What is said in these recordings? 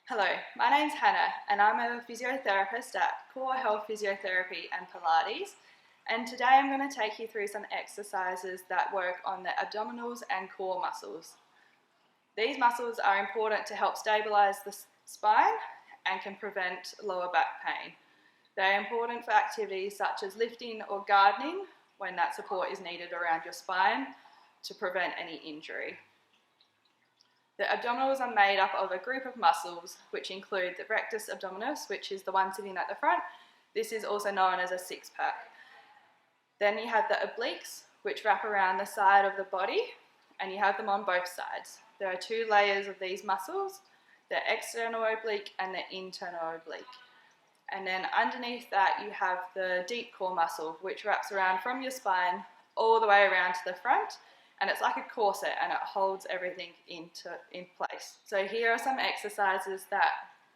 Hello, my name's Hannah and I'm a physiotherapist at Core Health Physiotherapy and Pilates, and today I'm going to take you through some exercises that work on the abdominals and core muscles. These muscles are important to help stabilise the spine and can prevent lower back pain. They are important for activities such as lifting or gardening when that support is needed around your spine to prevent any injury. The abdominals are made up of a group of muscles which include the rectus abdominis, which is the one sitting at the front. This is also known as a six-pack. Then you have the obliques, which wrap around the side of the body, and you have them on both sides. There are two layers of these muscles, the external oblique and the internal oblique. And then underneath that you have the deep core muscle, which wraps around from your spine all the way around to the front, and it's like a corset and it holds everything in place. So here are some exercises that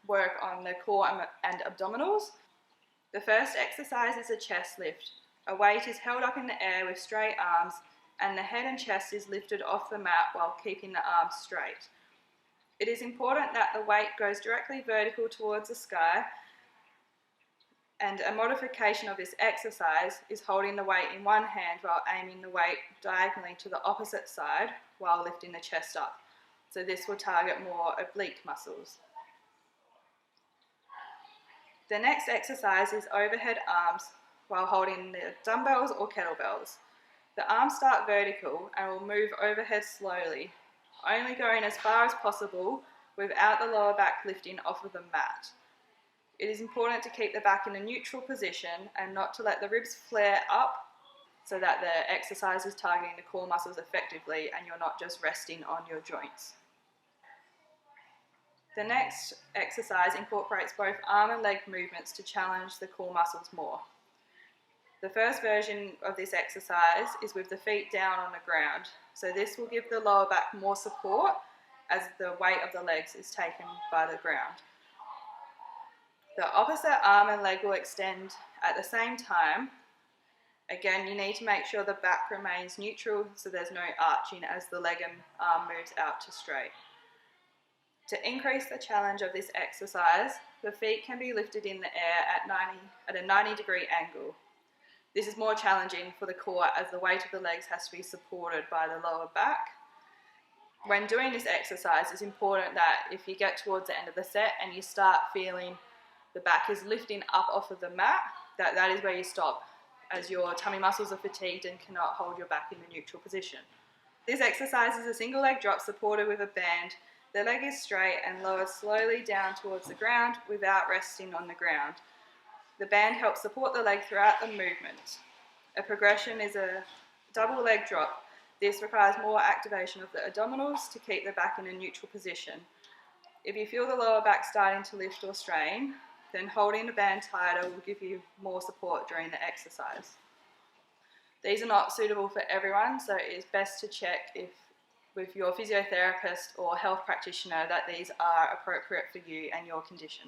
work on the core and abdominals. The first exercise is a chest lift. A weight is held up in the air with straight arms and the head and chest is lifted off the mat while keeping the arms straight. It is important that the weight goes directly vertical towards the sky, and a modification of this exercise is holding the weight in one hand while aiming the weight diagonally to the opposite side while lifting the chest up. So this will target more oblique muscles. The next exercise is overhead arms while holding the dumbbells or kettlebells. The arms start vertical and will move overhead slowly, only going as far as possible without the lower back lifting off of the mat. It is important to keep the back in a neutral position and not to let the ribs flare up, so that the exercise is targeting the core muscles effectively and you're not just resting on your joints. The next exercise incorporates both arm and leg movements to challenge the core muscles more. The first version of this exercise is with the feet down on the ground, so this will give the lower back more support as the weight of the legs is taken by the ground. The opposite arm and leg will extend at the same time. Again, you need to make sure the back remains neutral so there's no arching as the leg and arm moves out to straight. To increase the challenge of this exercise, the feet can be lifted in the air at a 90-degree angle. This is more challenging for the core as the weight of the legs has to be supported by the lower back. When doing this exercise, it's important that if you get towards the end of the set and you start feeling the back is lifting up off of the mat, that is where you stop, as your tummy muscles are fatigued and cannot hold your back in a neutral position. This exercise is a single leg drop supported with a band. The leg is straight and lowered slowly down towards the ground without resting on the ground. The band helps support the leg throughout the movement. A progression is a double leg drop. This requires more activation of the abdominals to keep the back in a neutral position. If you feel the lower back starting to lift or strain, then holding the band tighter will give you more support during the exercise. These are not suitable for everyone, so it is best to check with your physiotherapist or health practitioner that these are appropriate for you and your condition.